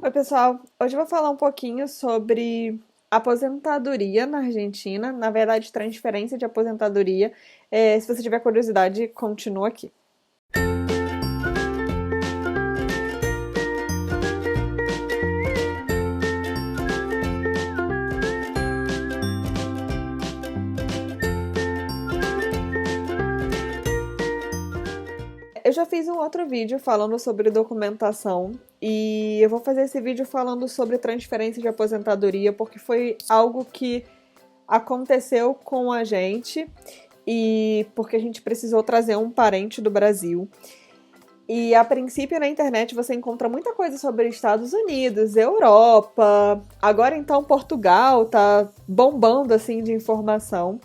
Oi, pessoal. Hoje eu vou falar um pouquinho sobre aposentadoria na Argentina, na verdade, transferência de aposentadoria. Se você tiver curiosidade, continua aqui. Eu já fiz um outro vídeo falando sobre documentação e eu vou fazer esse vídeo falando sobre transferência de aposentadoria porque foi algo que aconteceu com a gente e porque a gente precisou trazer um parente do Brasil. E a princípio na internet você encontra muita coisa sobre Estados Unidos, Europa, agora então Portugal tá bombando assim de informação.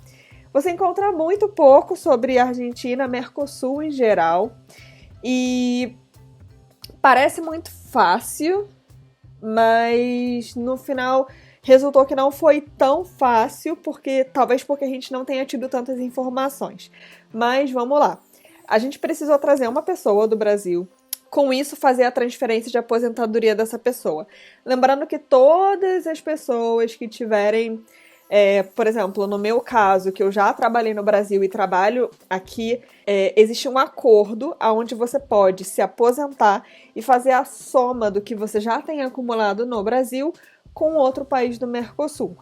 Você encontra muito pouco sobre Argentina, Mercosul em geral. E parece muito fácil, mas no final resultou que não foi tão fácil, talvez porque a gente não tenha tido tantas informações. Mas vamos lá. A gente precisou trazer uma pessoa do Brasil, com isso fazer a transferência de aposentadoria dessa pessoa. Lembrando que todas as pessoas que tiverem, por exemplo, no meu caso, que eu já trabalhei no Brasil e trabalho aqui, existe um acordo onde você pode se aposentar e fazer a soma do que você já tem acumulado no Brasil com outro país do Mercosul.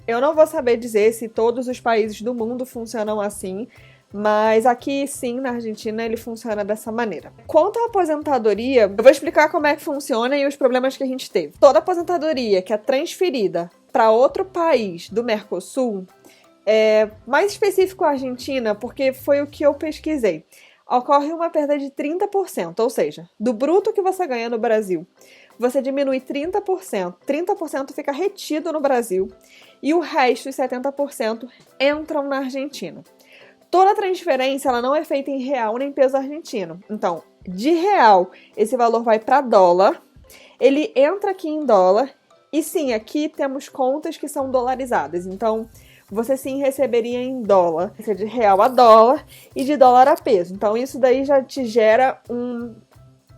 Eu não vou saber dizer se todos os países do mundo funcionam assim, mas aqui sim, na Argentina, ele funciona dessa maneira. Quanto à aposentadoria, eu vou explicar como é que funciona e os problemas que a gente teve. Toda aposentadoria que é transferida para outro país do Mercosul, mais específico a Argentina, porque foi o que eu pesquisei, ocorre uma perda de 30%, ou seja, do bruto que você ganha no Brasil, você diminui 30%, 30% fica retido no Brasil e o resto, os 70%, entram na Argentina. Toda transferência ela não é feita em real nem peso argentino. Então, de real, esse valor vai para dólar, ele entra aqui em dólar, e sim, aqui temos contas que são dolarizadas. Então, você sim receberia em dólar, de real a dólar e de dólar a peso. Então, isso daí já te gera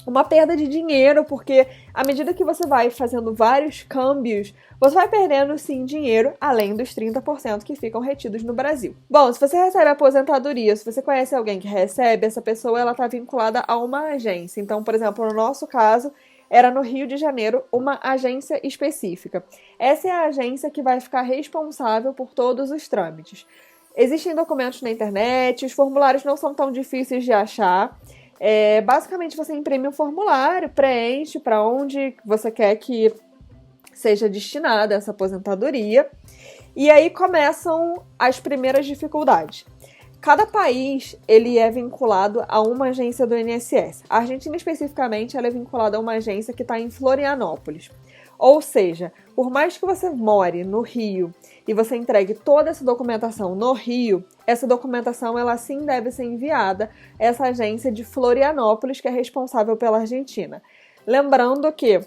uma perda de dinheiro, porque à medida que você vai fazendo vários câmbios, você vai perdendo sim dinheiro, além dos 30% que ficam retidos no Brasil. Bom, se você recebe aposentadoria, se você conhece alguém que recebe, essa pessoa ela está vinculada a uma agência. Então, por exemplo, no nosso caso, era no Rio de Janeiro uma agência específica. Essa é a agência que vai ficar responsável por todos os trâmites. Existem documentos na internet, os formulários não são tão difíceis de achar. Basicamente você imprime um formulário, preenche para onde você quer que seja destinada essa aposentadoria e aí começam as primeiras dificuldades. Cada país ele é vinculado a uma agência do INSS. A Argentina especificamente ela é vinculada a uma agência que está em Florianópolis. Ou seja, por mais que você more no Rio e você entregue toda essa documentação no Rio, essa documentação ela sim deve ser enviada a essa agência de Florianópolis, que é responsável pela Argentina. Lembrando que,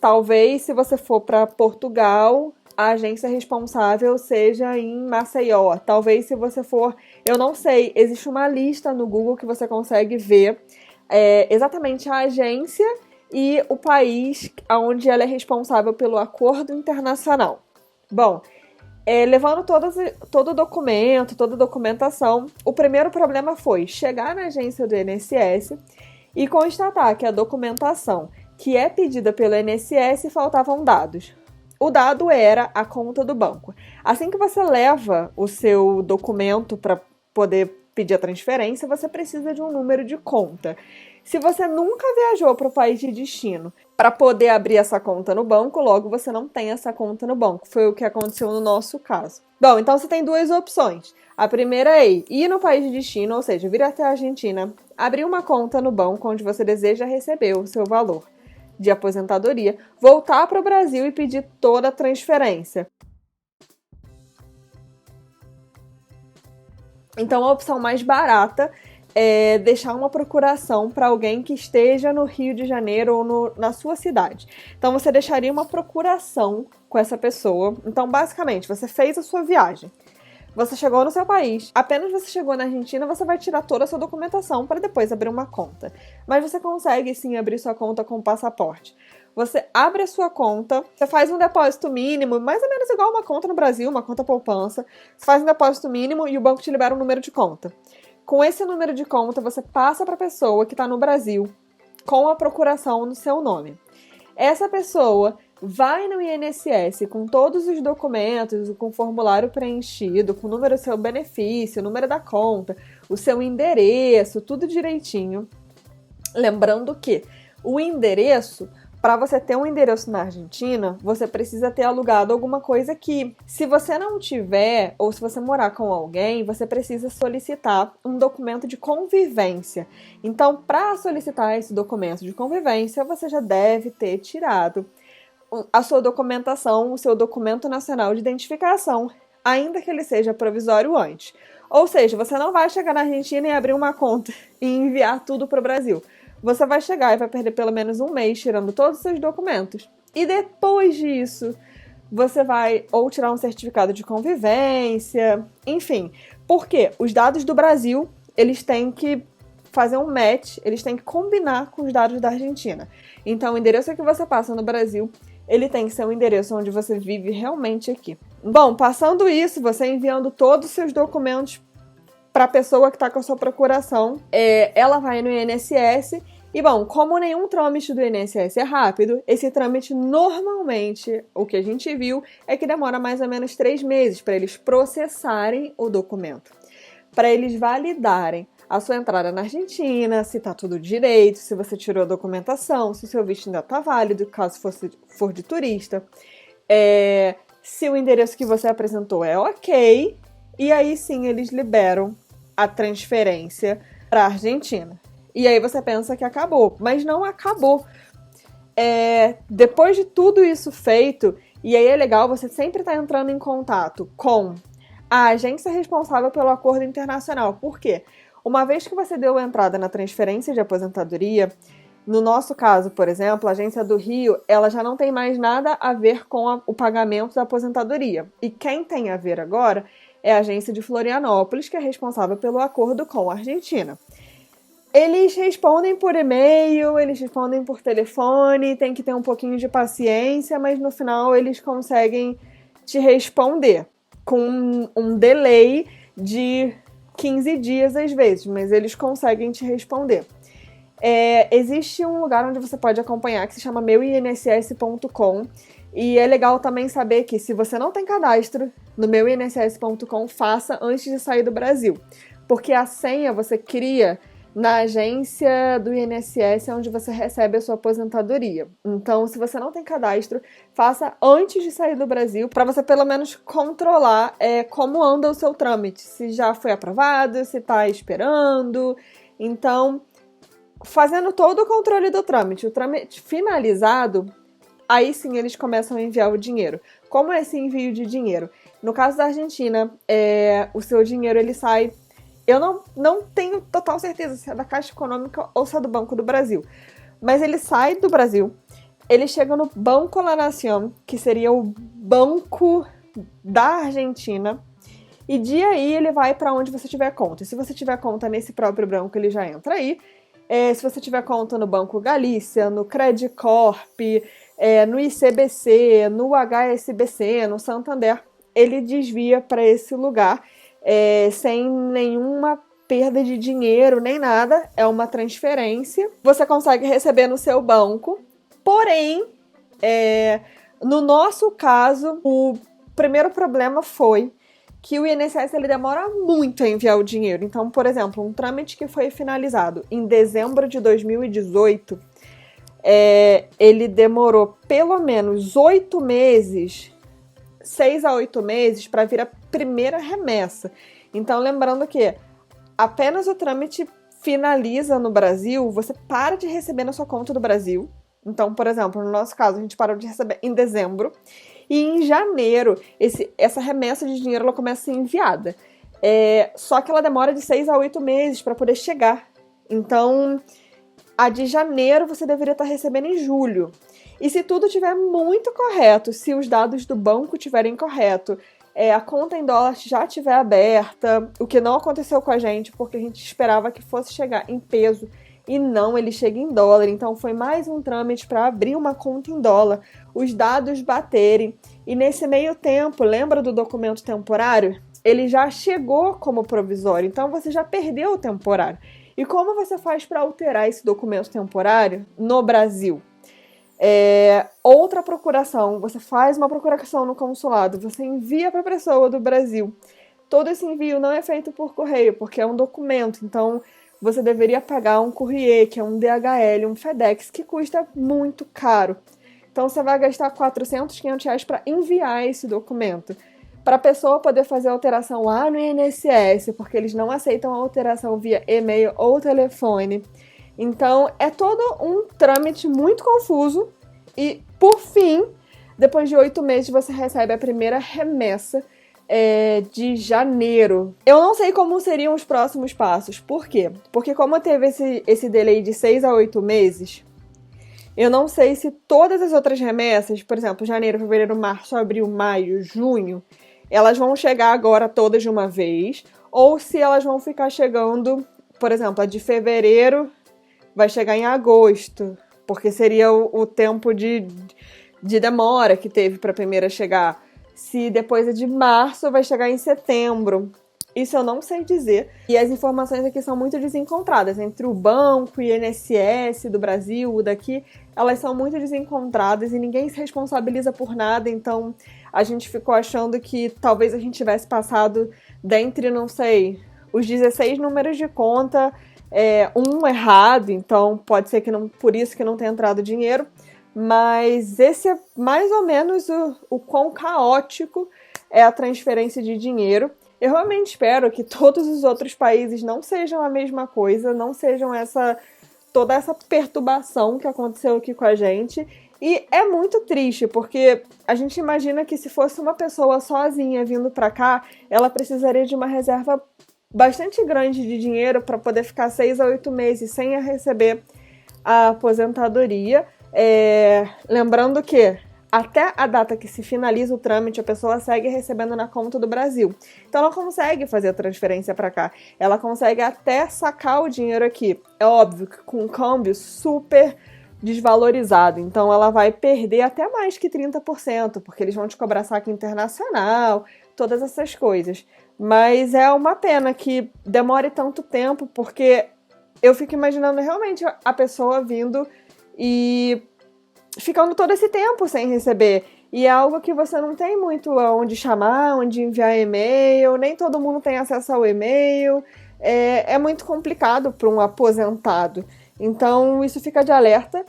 talvez, se você for para Portugal, a agência responsável seja em Maceió. Talvez se você for, eu não sei, existe uma lista no Google que você consegue ver exatamente a agência e o país onde ela é responsável pelo acordo internacional. Bom, levando todo o documento, toda a documentação, o primeiro problema foi chegar na agência do INSS e constatar que a documentação que é pedida pelo INSS faltavam dados. O dado era a conta do banco. Assim que você leva o seu documento para poder pedir a transferência, você precisa de um número de conta. Se você nunca viajou para o país de destino para poder abrir essa conta no banco, logo você não tem essa conta no banco. Foi o que aconteceu no nosso caso. Bom, então você tem duas opções. A primeira é ir no país de destino, ou seja, vir até a Argentina, abrir uma conta no banco onde você deseja receber o seu valor de aposentadoria, voltar para o Brasil e pedir toda a transferência. Então, a opção mais barata é deixar uma procuração para alguém que esteja no Rio de Janeiro ou na sua cidade. Então, você deixaria uma procuração com essa pessoa. Então, basicamente, você fez a sua viagem. Você chegou no seu país, apenas você chegou na Argentina, você vai tirar toda a sua documentação para depois abrir uma conta. Mas você consegue sim abrir sua conta com o passaporte. você abre a sua conta, você faz um depósito mínimo, mais ou menos igual uma conta no Brasil, uma conta poupança. Você faz um depósito mínimo e o banco te libera um número de conta. Com esse número de conta, você passa para a pessoa que está no Brasil com a procuração no seu nome. Essa pessoa vai no INSS com todos os documentos, com o formulário preenchido, com o número do seu benefício, o número da conta, o seu endereço, tudo direitinho. Lembrando que o endereço, para você ter um endereço na Argentina, você precisa ter alugado alguma coisa aqui. Se você não tiver, ou se você morar com alguém, você precisa solicitar um documento de convivência. Então, para solicitar esse documento de convivência, você já deve ter tirado a sua documentação, o seu documento nacional de identificação, ainda que ele seja provisório antes. Ou seja, você não vai chegar na Argentina e abrir uma conta e enviar tudo para o Brasil. Você vai chegar e vai perder pelo menos um mês tirando todos os seus documentos. E depois disso, você vai ou tirar um certificado de convivência, enfim. Porque os dados do Brasil, eles têm que fazer um match, eles têm que combinar com os dados da Argentina. Então, o endereço que você passa no Brasil, ele tem que ser um endereço onde você vive realmente aqui. Bom, passando isso, você enviando todos os seus documentos para a pessoa que está com a sua procuração, ela vai no INSS e, bom, como nenhum trâmite do INSS é rápido, esse trâmite normalmente, o que a gente viu, é que demora mais ou menos 3 meses para eles processarem o documento, para eles validarem a sua entrada na Argentina, se está tudo direito, se você tirou a documentação, se o seu visto ainda está válido, caso for de turista, se o endereço que você apresentou é ok, e aí sim eles liberam a transferência para a Argentina. E aí você pensa que acabou, mas não acabou. Depois de tudo isso feito, e aí é legal você sempre estar entrando em contato com a agência responsável pelo acordo internacional. Por quê? Uma vez que você deu entrada na transferência de aposentadoria, no nosso caso, por exemplo, a agência do Rio, ela já não tem mais nada a ver com o pagamento da aposentadoria. E quem tem a ver agora é a agência de Florianópolis, que é responsável pelo acordo com a Argentina. Eles respondem por e-mail, eles respondem por telefone, tem que ter um pouquinho de paciência, mas no final eles conseguem te responder com um delay de 15 dias às vezes, mas eles conseguem te responder. Existe um lugar onde você pode acompanhar que se chama meuinss.com e é legal também saber que se você não tem cadastro no meuinss.com, faça antes de sair do Brasil, porque a senha você cria na agência do INSS onde você recebe a sua aposentadoria. Então, se você não tem cadastro, faça antes de sair do Brasil, para você pelo menos controlar como anda o seu trâmite, se já foi aprovado, se está esperando. Então, fazendo todo o controle do trâmite, o trâmite finalizado, aí sim eles começam a enviar o dinheiro. Como é esse envio de dinheiro? No caso da Argentina, o seu dinheiro ele sai... Eu não tenho total certeza se é da Caixa Econômica ou se é do Banco do Brasil. Mas ele sai do Brasil, ele chega no Banco La Nación, que seria o banco da Argentina, e de aí ele vai para onde você tiver conta. Se você tiver conta nesse próprio banco, ele já entra aí. Se você tiver conta no Banco Galícia, no Credit Corp, no ICBC, no HSBC, no Santander, ele desvia para esse lugar sem nenhuma perda de dinheiro nem nada, é uma transferência. Você consegue receber no seu banco, porém, no nosso caso, o primeiro problema foi que o INSS ele demora muito a enviar o dinheiro. Então, por exemplo, um trâmite que foi finalizado em dezembro de 2018, ele demorou pelo menos 8 meses, 6 a 8 meses, para vir a primeira remessa. Então, lembrando que apenas o trâmite finaliza no Brasil, você para de receber na sua conta do Brasil. Então, por exemplo, no nosso caso, a gente parou de receber em dezembro. E em janeiro, essa remessa de dinheiro ela começa a ser enviada. Só que ela demora de 6 a 8 meses para poder chegar. Então, a de janeiro você deveria estar recebendo em julho. E se tudo estiver muito correto, se os dados do banco estiverem corretos, a conta em dólar já estiver aberta, o que não aconteceu com a gente, porque a gente esperava que fosse chegar em peso e não, ele chega em dólar. Então foi mais um trâmite para abrir uma conta em dólar, os dados baterem. E nesse meio tempo, lembra do documento temporário? Ele já chegou como provisório, então você já perdeu o temporário. E como você faz para alterar esse documento temporário no Brasil? Outra procuração, você faz uma procuração no consulado, você envia para a pessoa do Brasil. Todo esse envio não é feito por correio, porque é um documento, então você deveria pagar um courrier, que é um DHL, um FedEx, que custa muito caro. Então você vai gastar 400, 500 reais para enviar esse documento. Para a pessoa poder fazer a alteração lá no INSS, porque eles não aceitam a alteração via e-mail ou telefone. Então é todo um trâmite muito confuso e, por fim, depois de 8 meses você recebe a primeira remessa de janeiro. Eu não sei como seriam os próximos passos. Por quê? Porque como teve esse delay de 6 a 8 meses, eu não sei se todas as outras remessas, por exemplo, janeiro, fevereiro, março, abril, maio, junho, elas vão chegar agora todas de uma vez, ou se elas vão ficar chegando, por exemplo, a de fevereiro vai chegar em agosto, porque seria o tempo de demora que teve para a primeira chegar. Se depois é de março, vai chegar em setembro. Isso eu não sei dizer. E as informações aqui são muito desencontradas. Entre o banco e o INSS do Brasil, o daqui, elas são muito desencontradas e ninguém se responsabiliza por nada. Então, a gente ficou achando que talvez a gente tivesse passado dentre, não sei, os 16 números de conta, um errado. Então, pode ser que não, por isso que não tenha entrado dinheiro. Mas esse é mais ou menos o quão caótico é a transferência de dinheiro. Eu realmente espero que todos os outros países não sejam a mesma coisa, não sejam toda essa perturbação que aconteceu aqui com a gente. E é muito triste, porque a gente imagina que se fosse uma pessoa sozinha vindo para cá, ela precisaria de uma reserva bastante grande de dinheiro para poder ficar 6 a 8 meses sem receber a aposentadoria. Lembrando que até a data que se finaliza o trâmite, a pessoa segue recebendo na conta do Brasil. Então ela consegue fazer a transferência para cá. Ela consegue até sacar o dinheiro aqui. É óbvio que com um câmbio super desvalorizado. Então ela vai perder até mais que 30%, porque eles vão te cobrar saque internacional, todas essas coisas. Mas é uma pena que demore tanto tempo, porque eu fico imaginando realmente a pessoa vindo e ficando todo esse tempo sem receber. E é algo que você não tem muito onde chamar, onde enviar e-mail, nem todo mundo tem acesso ao e-mail. É muito complicado para um aposentado. Então, isso fica de alerta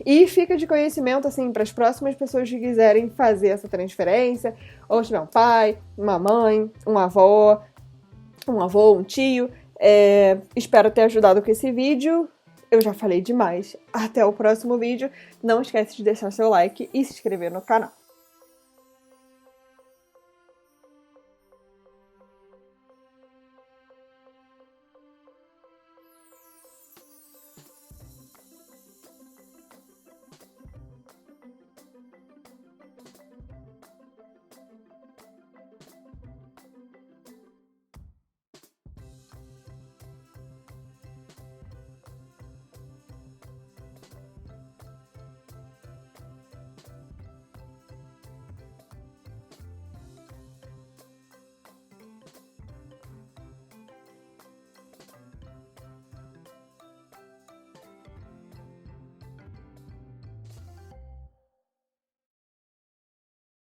e fica de conhecimento assim, para as próximas pessoas que quiserem fazer essa transferência, ou se tiver um pai, uma mãe, um avô, um tio. Espero ter ajudado com esse vídeo. Eu já falei demais. Até o próximo vídeo. Não esquece de deixar seu like e se inscrever no canal.